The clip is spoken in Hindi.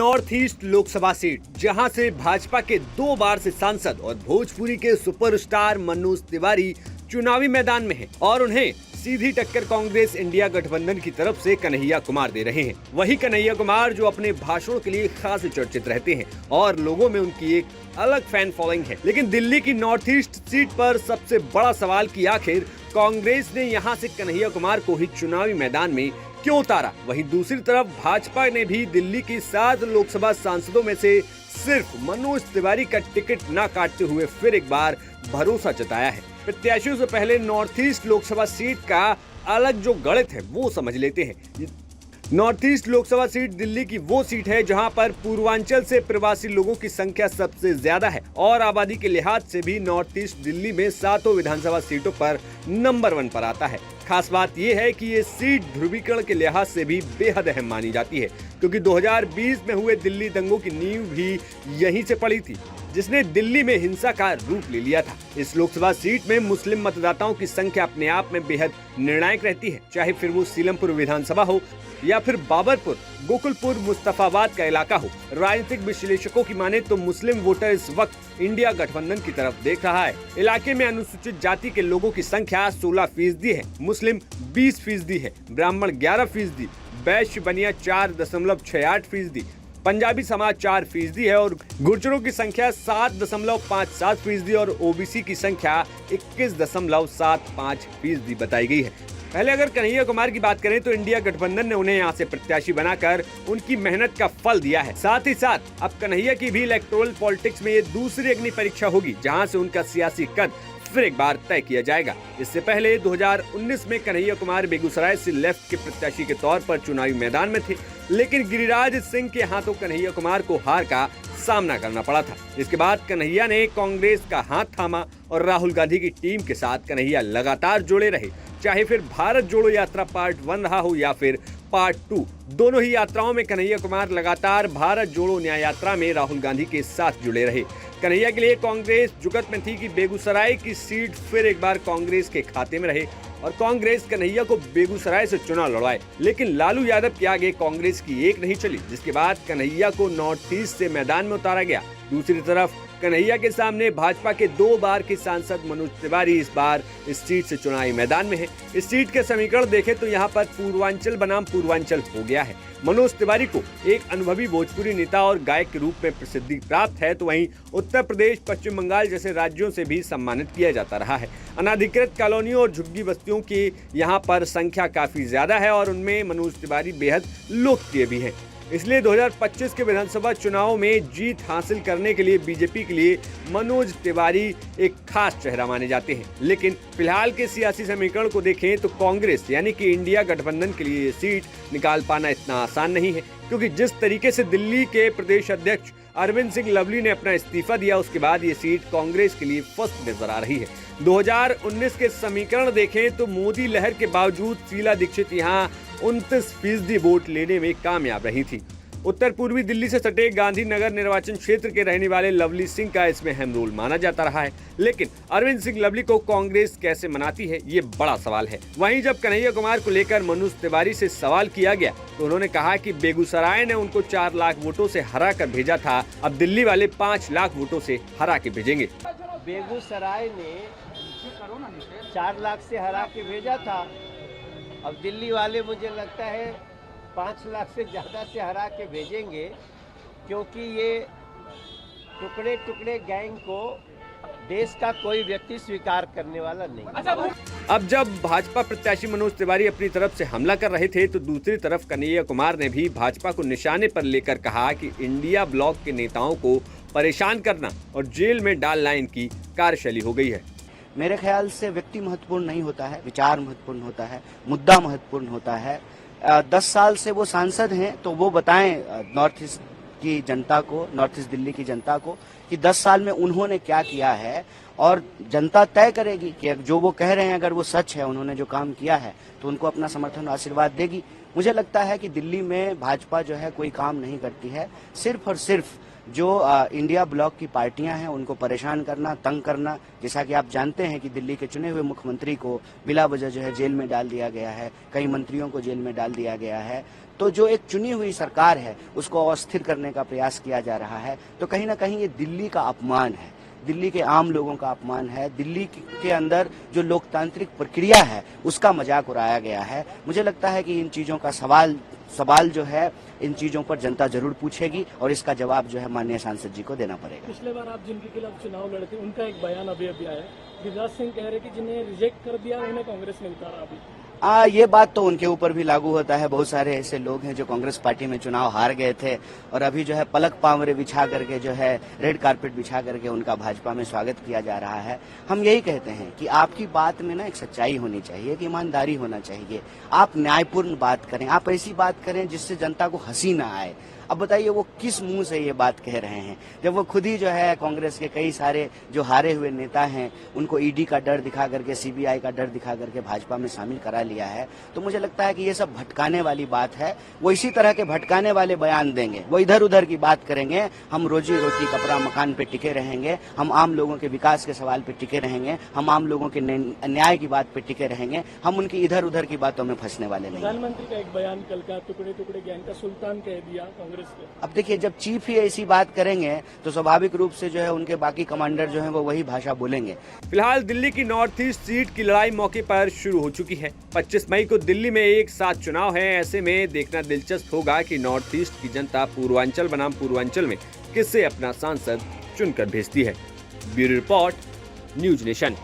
नॉर्थ ईस्ट लोकसभा सीट, जहां से भाजपा के 2 बार से सांसद और भोजपुरी के सुपरस्टार मनोज तिवारी चुनावी मैदान में हैं और उन्हें सीधी टक्कर कांग्रेस इंडिया गठबंधन की तरफ से कन्हैया कुमार दे रहे हैं। वही कन्हैया कुमार जो अपने भाषणों के लिए खास चर्चित रहते हैं और लोगों में उनकी एक अलग फैन फॉलोइंग है। लेकिन दिल्ली की नॉर्थ ईस्ट सीट पर सबसे बड़ा सवाल कि आखिर कांग्रेस ने यहां से कन्हैया कुमार को ही चुनावी मैदान में क्यों उतारा। वहीं दूसरी तरफ भाजपा ने भी दिल्ली की 7 लोकसभा सांसदों में से सिर्फ मनोज तिवारी का टिकट न काटते हुए फिर एक बार भरोसा जताया है। प्रत्याशियों से पहले नॉर्थ ईस्ट लोकसभा सीट का अलग जो गणित है वो समझ लेते हैं। North east Lok Sabha seat Delhi की वो सीट है जहां पर पूर्वांचल से प्रवासी लोगों की संख्या सबसे ज्यादा है और आबादी के लिहाज से भी नॉर्थ ईस्ट दिल्ली में 7 विधानसभा सीटों पर नंबर 1 पर आता है। खास बात यह है कि ये सीट ध्रुवीकरण के लिहाज से भी बेहद अहम मानी जाती है, क्योंकि 2020 में हुए दिल्ली दंगों की नींव भी यहीं से पड़ी थी, जिसने दिल्ली में हिंसा का रूप ले लिया था। इस लोकसभा सीट में मुस्लिम मतदाताओं की संख्या अपने आप में बेहद निर्णायक रहती है, चाहे फिर वो सीलमपुर विधानसभा हो या फिर बाबरपुर, गोकुलपुर, मुस्तफाबाद का इलाका हो। राजनीतिक विश्लेषकों की माने तो मुस्लिम वोटर इस वक्त इंडिया गठबंधन की तरफ देख रहा है। इलाके में अनुसूचित जाति के लोगों की संख्या 16% है, मुस्लिम 20% है, ब्राह्मण 11%, वैश्य बनिया 4.68%, पंजाबी समाज 4% है और गुर्जरों की संख्या 7.57% और ओबीसी की संख्या 21.75% बताई गई है। पहले अगर कन्हैया कुमार की बात करें तो इंडिया गठबंधन ने उन्हें यहां से प्रत्याशी बनाकर उनकी मेहनत का फल दिया है। साथ ही साथ अब कन्हैया की भी इलेक्टोरल पॉलिटिक्स में ये दूसरी अग्नि परीक्षा होगी, जहां से उनका सियासी कद फिर एक बार तय किया जाएगा। इससे पहले 2019 में कन्हैया कुमार बेगूसराय से लेफ्ट के प्रत्याशी के तौर पर चुनावी मैदान में थे, लेकिन गिरिराज सिंह के हाथों कन्हैया कुमार को हार का सामना करना पड़ा था। इसके बाद कन्हैया ने कांग्रेस का हाथ थामा और राहुल गांधी की टीम के साथ कन्हैया लगातार जुड़े रहे, चाहे फिर भारत जोड़ो यात्रा पार्ट 1 रहा हो या फिर पार्ट 2। दोनों ही यात्राओं में कन्हैया कुमार लगातार भारत जोड़ो न्याय यात्रा में राहुल गांधी के साथ जुड़े रहे। कन्हैया के लिए कांग्रेस जुगत में थी कि बेगूसराय की सीट फिर एक बार कांग्रेस के खाते में रहे और कांग्रेस कन्हैया को बेगूसराय से चुनाव लड़वाए। लेकिन लालू यादव के आगे कांग्रेस की एक नहीं चली, जिसके बाद कन्हैया को नॉर्थ ईस्ट से मैदान में उतारा गया। दूसरी तरफ कन्हैया के सामने भाजपा के 2 बार के सांसद मनोज तिवारी इस बार इस सीट से चुनावी मैदान में है। इस सीट के समीकरण देखें तो यहाँ पर पूर्वांचल बनाम पूर्वांचल हो गया है। मनोज तिवारी को एक अनुभवी भोजपुरी नेता और गायक के रूप में प्रसिद्धि प्राप्त है, तो वहीं उत्तर प्रदेश, पश्चिम बंगाल जैसे राज्यों से भी सम्मानित किया जाता रहा है। अनाधिकृत कॉलोनियों और झुग्गी बस्तियों की यहाँ पर संख्या काफी ज्यादा है और उनमें मनोज तिवारी बेहद लोकप्रिय भी है। इसलिए 2025 के विधानसभा चुनाव में जीत हासिल करने के लिए बीजेपी के लिए मनोज तिवारी एक खास चेहरा माने जाते हैं। लेकिन फिलहाल के सियासी समीकरण को देखें तो कांग्रेस यानी कि इंडिया गठबंधन के लिए सीट निकाल पाना इतना आसान नहीं है, क्योंकि जिस तरीके से दिल्ली के प्रदेश अध्यक्ष अरविंद सिंह लवली ने अपना इस्तीफा दिया, उसके बाद ये सीट कांग्रेस के लिए फर्स्ट नजर आ रही है। 2019 के समीकरण देखें तो मोदी लहर के बावजूद शीला दीक्षित यहाँ 29% वोट लेने में कामयाब रही थी। उत्तर पूर्वी दिल्ली से सटे गांधीनगर निर्वाचन क्षेत्र के रहने वाले लवली सिंह का इसमें अहम रोल माना जाता रहा है। लेकिन अरविंद सिंह लवली को कांग्रेस कैसे मनाती है, ये बड़ा सवाल है। वहीं जब कन्हैया कुमार को लेकर मनोज तिवारी से सवाल किया गया तो उन्होंने कहा कि बेगूसराय ने उनको 4 लाख वोटों से हरा कर भेजा था, अब दिल्ली वाले 5 लाख वोटों से हरा के भेजेंगे। बेगूसराय ने 4 लाख से हरा के भेजा था, अब दिल्ली वाले मुझे लगता है 5 लाख से ज़्यादा से हरा के भेजेंगे, क्योंकि ये टुकड़े टुकड़े गैंग को देश का कोई व्यक्ति स्वीकार करने वाला नहीं। अब जब भाजपा प्रत्याशी मनोज तिवारी अपनी तरफ से हमला कर रहे थे तो दूसरी तरफ कन्हैया कुमार ने भी भाजपा को निशाने पर लेकर कहा कि इंडिया ब्लॉक के नेताओं को परेशान करना और जेल में डालना इनकी कार्यशैली हो गई है। मेरे ख्याल से व्यक्ति महत्वपूर्ण नहीं होता है, विचार महत्वपूर्ण होता है, मुद्दा महत्वपूर्ण होता है। 10 साल से वो सांसद हैं तो वो बताएं नॉर्थ ईस्ट की जनता को, नॉर्थ ईस्ट दिल्ली की जनता को कि 10 साल में उन्होंने क्या किया है, और जनता तय करेगी कि जो वो कह रहे हैं अगर वो सच है, उन्होंने जो काम किया है तो उनको अपना समर्थन और आशीर्वाद देगी। मुझे लगता है कि दिल्ली में भाजपा जो है कोई काम नहीं करती है, सिर्फ और सिर्फ जो इंडिया ब्लॉक की पार्टियां हैं उनको परेशान करना, तंग करना। जैसा कि आप जानते हैं कि दिल्ली के चुने हुए मुख्यमंत्री को बिला वजह जो है जेल में डाल दिया गया है, कई मंत्रियों को जेल में डाल दिया गया है। तो जो एक चुनी हुई सरकार है उसको अस्थिर करने का प्रयास किया जा रहा है। तो कहीं ना कहीं ये दिल्ली का अपमान है, दिल्ली के आम लोगों का अपमान है, दिल्ली के अंदर जो लोकतांत्रिक प्रक्रिया है उसका मजाक उड़ाया गया है। मुझे लगता है कि इन चीजों का सवाल जो है इन चीजों पर जनता जरूर पूछेगी और इसका जवाब जो है माननीय सांसद जी को देना पड़ेगा। पिछले बार आप जिनके खिलाफ चुनाव लड़ते उनका एक बयान अभी आया, गिरिराज सिंह कह रहे कि जिन्हें रिजेक्ट कर दिया उन्हें कांग्रेस ने उतारा। अभी ये बात तो उनके ऊपर भी लागू होता है। बहुत सारे ऐसे लोग हैं जो कांग्रेस पार्टी में चुनाव हार गए थे और अभी जो है पलक पावरे बिछा करके जो है रेड कारपेट बिछा करके उनका भाजपा में स्वागत किया जा रहा है। हम यही कहते हैं कि आपकी बात में ना एक सच्चाई होनी चाहिए, एक ईमानदारी होना चाहिए। आप न्यायपूर्ण बात करें, आप ऐसी बात करें जिससे जनता को हंसी ना आए। अब बताइए वो किस मुंह से ये बात कह रहे हैं, जब वो खुद ही जो है कांग्रेस के कई सारे जो हारे हुए नेता हैं उनको ईडी का डर दिखा करके, सीबीआई का डर दिखा करके भाजपा में शामिल करा लिया है। तो मुझे लगता है कि ये सब भटकाने वाली बात है। वो इसी तरह के भटकाने वाले बयान देंगे, वो इधर उधर की बात करेंगे। हम रोजी रोटी कपड़ा मकान पे टिके रहेंगे, हम आम लोगों के विकास के सवाल पे टिके रहेंगे, हम आम लोगों के न्याय की बात पे टिके रहेंगे। हम उनकी इधर उधर की बातों में फंसने वाले नहीं। प्रधानमंत्री का एक बयान कल का, टुकड़े टुकड़े ज्ञान का सुल्तान कह दिया कांग्रेस के। अब देखिए, जब चीफ ही ऐसी बात करेंगे तो स्वाभाविक रूप से जो है उनके बाकी कमांडर जो है वो वही भाषा बोलेंगे। फिलहाल दिल्ली की नॉर्थ ईस्ट सीट की लड़ाई मौके पर शुरू हो चुकी है। 25 मई को दिल्ली में एक साथ चुनाव है। ऐसे में देखना दिलचस्प होगा कि नॉर्थ ईस्ट की जनता पूर्वांचल बनाम पूर्वांचल में किससे अपना सांसद चुनकर भेजती है। Bureau report, news nation.